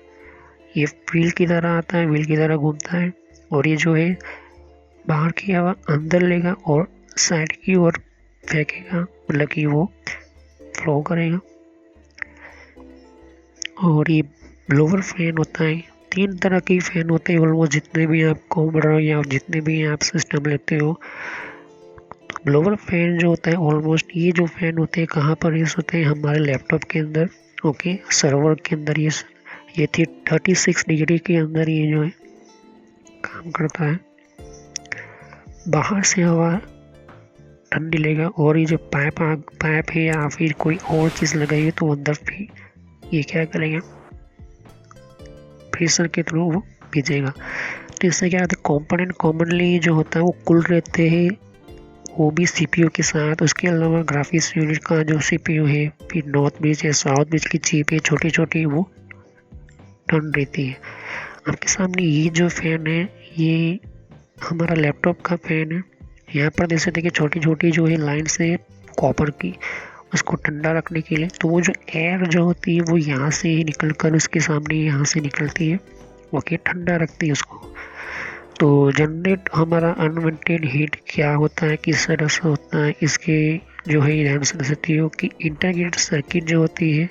ये व्हील की तरह आता है, व्हील की तरह घूमता है, और ये जो है बाहर की हवा अंदर लेगा और साइड की ओर फेंकेगा, मतलब कि वो फ्लो करेगा। और ये ब्लोअर फैन होता है। 3 तरह के फैन होते हैं ऑलमोस्ट, जितने भी आप कॉमन या जितने भी आप सिस्टम लेते हो। तो ब्लोअर फैन जो होता है ऑलमोस्ट, ये जो फैन होते हैं कहाँ पर यूज़ होते हैं, हमारे लैपटॉप के अंदर, ओके, सर्वर के अंदर। ये थी 36 डिग्री के अंदर ये जो है काम करता है। बाहर से हवा ठंडी लेगा, और ये जो पाइप है या फिर कोई और चीज़ लगाई है तो अंदर भी ये क्या करेगा, प्रेशर के थ्रू वो भेजेगा। तो इससे क्या होता है, कंपोनेंट कॉमनली जो होता है वो कूल रहते हैं, वो भी सीपीयू के साथ। उसके अलावा ग्राफिक्स यूनिट का जो सीपीयू है, फिर नॉर्थ ब्रिज है, साउथ ब्रिज की चिप है, छोटी छोटी, वो ठंड रहती है। आपके सामने ये जो फैन है, ये हमारा लैपटॉप का फैन है। यहाँ पर देख सकते हैं कि छोटी छोटी जो है लाइन्स है कॉपर की, उसको ठंडा रखने के लिए। तो वो जो एयर जो होती है वो यहाँ से ही निकल कर उसके सामने यहाँ से निकलती है, ओके, ठंडा रखती है उसको। तो जनरेट हमारा अनवांटेड हीट क्या होता है, किस तरह से होता है, इसके जो है ध्यान से देख सकती हो कि इंटीग्रेटेड सर्किट जो होती है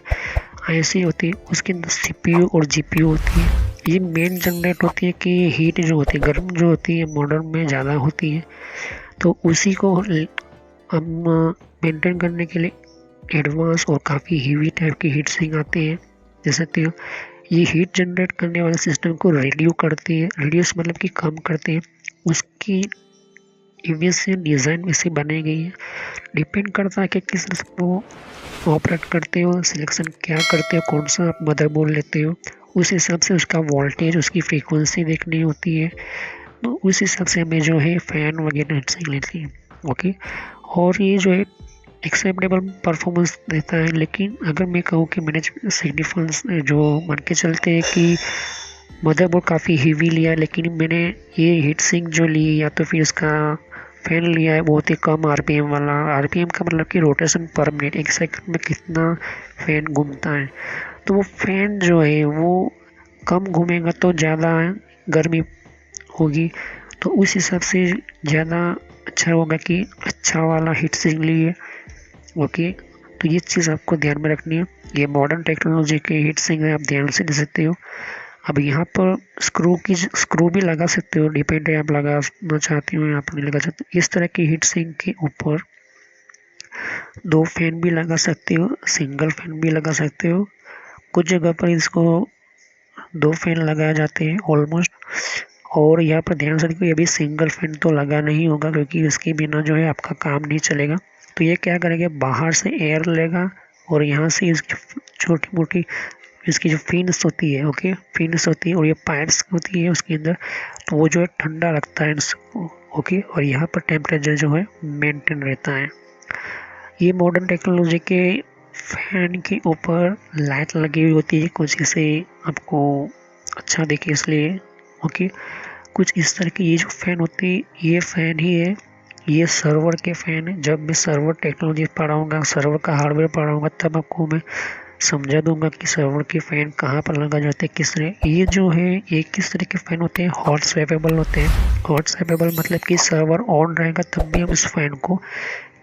ऐसी होती है, उसके अंदर सीपीयू और जीपीयू होती है। ये मेन जनरेट होती है कि हीट जो होती है, गर्म जो होती है, मॉडर्न में ज़्यादा होती है। तो उसी को हम मेंटेन करने के लिए एडवांस और काफ़ी हेवी टाइप की हीट सिंक आती है। जैसे तो ये हीट जनरेट करने वाले सिस्टम को रिड्यूस मतलब कि कम करते हैं। उसकी इवेंशियल डिज़ाइन वैसे बनाई गई है। डिपेंड करता है कि किस तरह से वो ऑपरेट करते हो, सिलेक्शन क्या करते हो, कौन सा आप मदरबोर्ड लेते हो, उस हिसाब से उसका वोल्टेज, उसकी फ्रीक्वेंसी देखनी होती है। तो उस हिसाब से हमें जो है फ़ैन वगैरह सही लेती है, ओके। और ये जो है एक्सेप्टेबल परफॉर्मेंस देता है। लेकिन अगर मैं कहूँ कि मैंने सिग्निफिकेंस जो मान के चलते हैं कि मदरबोर्ड काफ़ी हेवी लिया है, लेकिन मैंने ये हीट सिंक जो ली या तो फिर इसका फैन लिया है बहुत ही कम आरपीएम वाला। आरपीएम का मतलब कि रोटेशन पर मिनट, एक सेकंड में कितना फैन घूमता है। तो वो फैन जो है वो कम घूमेगा तो ज़्यादा गर्मी होगी, तो उस हिसाब से ज़्यादा अच्छा होगा कि अच्छा वाला हीट सिंक लिए, ओके। तो ये चीज़ आपको ध्यान में रखनी है। ये मॉडर्न टेक्नोलॉजी के हीट सिंक है, आप ध्यान से देख सकते हो। अब यहाँ पर स्क्रू भी लगा सकते हो, डिपेंड है आप लगाना चाहते हो या आप नहीं लगा सकते। इस तरह की हीट सिंक के ऊपर 2 फैन भी लगा सकते हो, सिंगल फैन भी लगा सकते हो। कुछ जगह पर इसको 2 फैन लगाए जाते हैं ऑलमोस्ट। और यहाँ पर ध्यान से देखो, ये भी सिंगल फैन तो लगा नहीं होगा क्योंकि इसके बिना जो है आपका काम नहीं चलेगा। तो ये क्या करेगा, बाहर से एयर लेगा और यहाँ से इसकी छोटी मोटी इसकी जो फिन्स होती है, ओके, फिन्स होती है और ये पाइप्स होती है उसके अंदर, तो वो जो है ठंडा रखता है इसको, ओके। और यहाँ पर टेम्परेचर जो है मेंटेन रहता है। ये मॉडर्न टेक्नोलॉजी के फैन के ऊपर लाइट लगी हुई होती है कुछ, इसे आपको अच्छा दिखे इसलिए, ओके। कुछ इस तरह की ये जो फैन होती है, ये फैन ही है, ये सर्वर के फैन है। जब मैं सर्वर टेक्नोलॉजी पढ़ाऊँगा, सर्वर का हार्डवेयर पढ़ाऊँगा, तब आपको मैं समझा दूंगा कि सर्वर के फ़ैन कहाँ पर लगा जाते हैं, किस तरह। ये जो है ये किस तरह के फ़ैन होते हैं, हॉट स्वैपेबल होते हैं। हॉट स्वैपेबल मतलब कि सर्वर ऑन रहेगा तब भी हम इस फ़ैन को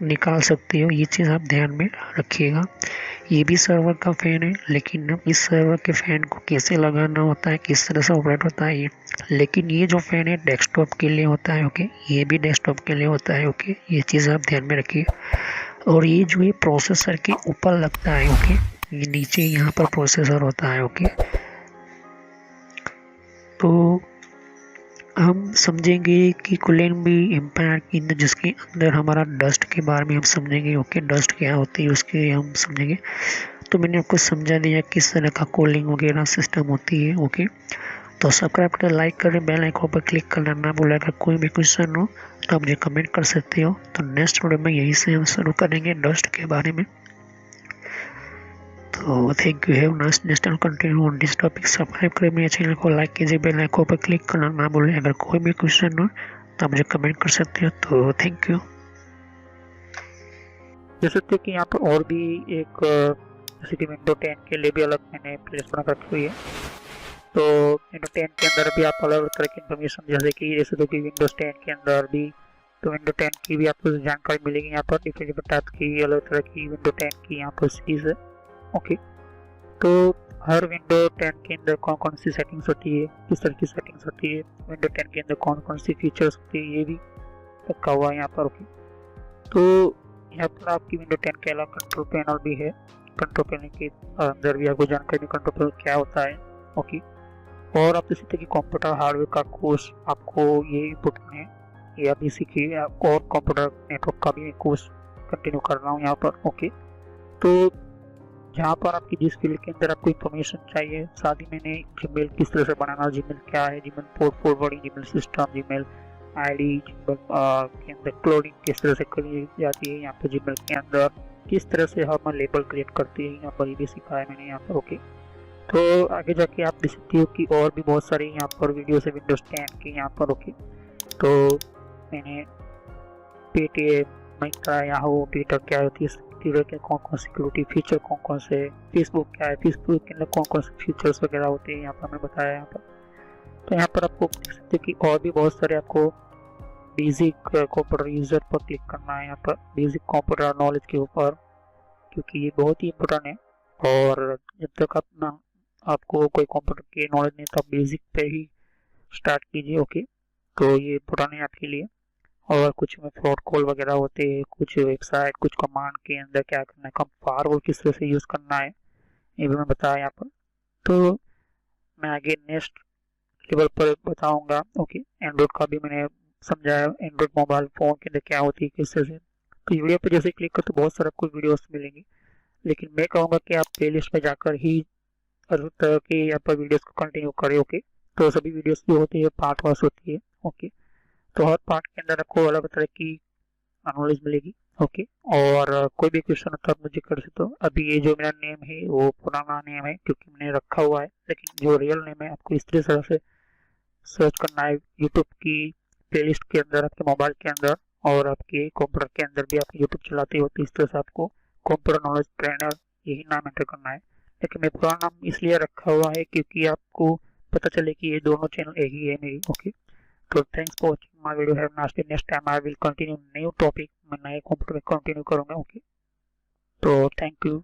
निकाल सकते हो, ये चीज़ आप ध्यान में रखिएगा। ये भी सर्वर का फ़ैन है, लेकिन इस सर्वर के फ़ैन को कैसे लगाना होता है, किस तरह से ऑपरेट होता है ये। लेकिन ये जो फ़ैन है डेस्कटॉप के लिए होता है, ओके, ये भी डेस्कटॉप के लिए होता है, ओके। ये चीज़ आप ध्यान में रखिए। और ये जो है प्रोसेसर के ऊपर लगता है, ओके, ये नीचे यहाँ पर प्रोसेसर होता है, ओके। तो हम समझेंगे कि कूलेंट भी इम्पैक्ट के अंदर, जिसके अंदर हमारा डस्ट के बारे में हम समझेंगे, ओके। डस्ट क्या होती है उसके हम समझेंगे। तो मैंने आपको समझा दिया किस तरह का कूलिंग वगैरह सिस्टम होती है, ओके। तो सब्सक्राइब करें, लाइक करें, बेल आइकन पर क्लिक करना ना भूलें। अगर कोई भी क्वेश्चन हो तो आप मुझे कमेंट कर सकते हो। तो नेक्स्ट वीडियो में यहीं से हम शुरू करेंगे डस्ट के बारे में। तो thank you, have nice next time continue on this topic. Subscribe करें मेरे चैनल को, लाइक कीजिए, बेल आइकन पर क्लिक करना ना भूलें। अगर कोई भी क्वेश्चन हो तो आप मुझे कमेंट कर सकते हो। तो थैंक यू। देख सकते हैं कि यहाँ पर और भी एक जैसे कि विंडो 10 के लिए भी अलग मैंने प्लेलिस्ट बना रखी हुई है। तो विंडो 10 के अंदर भी आप अलग तरह की इन्फॉर्मेशन जैसे तो कि विंडोज 10 के अंदर भी तो विंडो 10 की भी आपको जानकारी मिलेगी। यहाँ पर डिफरेंट टाइप की अलग तरह की विंडो 10 की यहाँ पर सीरीज है। ओके, तो हर विंडो 10 के अंदर कौन कौन सी सेटिंग्स होती है, किस तरह की सेटिंग्स होती है, विंडो 10 के अंदर कौन कौन सी फीचर्स होती है, ये भी रखा हुआ है यहाँ पर। ओके, तो यहाँ पर आपकी विंडो 10 के अलावा कंट्रोल पैनल भी है। कंट्रोल पैनल के अंदर भी आपको जानकारी कंट्रोल पैनल क्या होता है। ओके, और आप इसी तरह की कंप्यूटर हार्डवेयर का कोर्स आपको ये इम्पोर्टेंट है, ये आप इसी की और कंप्यूटर नेटवर्क का भी कोर्स कंटिन्यू कर रहा हूँ यहाँ पर। ओके, तो जहाँ पर आपकी जिस फील्ड के अंदर आपको इन्फॉर्मेशन चाहिए, साथ ही मैंने जीमेल किस तरह से बनाना, जीमेल क्या है, Gmail port forwarding, Gmail system, Gmail ID, Gmail के अंदर क्लोनिंग किस तरह से करी जाती है, यहाँ पर जीमेल के अंदर किस तरह से हम लेबल क्रिएट करते हैं, यहाँ पर ये भी सिखाया मैंने यहाँ पर। ओके, तो आगे जाके आप देख सकते हो कि और भी बहुत सारी यहाँ पर वीडियोस है विंडोज 10 की यहाँ पर। ओके, तो मैंने पेटीएम, माइक्रा, याहू, ट्विटर क्या होती है, ट्विटर के कौन कौन सिक्योरिटी फीचर कौन कौन से, फेसबुक क्या है, फेसबुक के अंदर कौन कौन से फीचर्स वगैरह होते हैं यहाँ पर मैंने बताया यहाँ पर। तो यहाँ पर आपको देख सकते हैं कि और भी बहुत सारे आपको बेसिक कंप्यूटर यूजर पर क्लिक करना है यहाँ पर, बेसिक कंप्यूटर नॉलेज के ऊपर, क्योंकि ये बहुत ही इम्पोर्टेंट है। और जब तक अपना आपको कोई कंप्यूटर की नॉलेज नहीं तो आप बेसिक पे ही स्टार्ट कीजिए। ओके, तो ये इम्पोर्टेंट है आपके लिए। और कुछ में फ्रॉड कॉल वगैरह होते हैं, कुछ वेबसाइट, कुछ कमांड के अंदर क्या करना है, कम फायरवॉल किस तरह से यूज़ करना है, ये भी मैं बताया यहाँ पर। तो मैं आगे नेक्स्ट लेवल पर बताऊंगा। ओके, एंड्रॉइड का भी मैंने समझाया, एंड्रॉइड मोबाइल फ़ोन के अंदर क्या होती है किस तरह से। तो वीडियो पर जैसे क्लिक कर तो बहुत सारा आपको वीडियोस मिलेंगी, लेकिन मैं कहूँगा कि आप प्ले लिस्ट पर जाकर ही हर तरह के यहाँ पर वीडियोस को कंटिन्यू करें। ओके, तो सभी वीडियोस जो होती है पार्ट वाइज होती है। ओके, तो हर पार्ट के अंदर आपको अलग तरह की नॉलेज मिलेगी। ओके, और कोई भी क्वेश्चन हो तो आप मुझे कर सकते हो। अभी ये जो मेरा नेम है वो पुराना नेम है क्योंकि मैंने रखा हुआ है, लेकिन जो रियल नेम है आपको इस तरह से सर्च करना है यूट्यूब की प्लेलिस्ट के अंदर, आपके मोबाइल के अंदर, और आपके कंप्यूटर के अंदर भी आप यूट्यूब चलाते हो तो इस तरह से आपको कंप्यूटर नॉलेज ट्रेनर यही नाम एंटर करना है। लेकिन मैं पुराना नाम इसलिए रखा हुआ है क्योंकि आपको पता चले कि ये दोनों चैनल एक ही है मेरी। ओके, तो thanks for watching my video. Have nice day. Next time I will continue new topic, मैं नए कंप्यूटर में कंटिन्यू करूंगा। ओके, तो थैंक यू।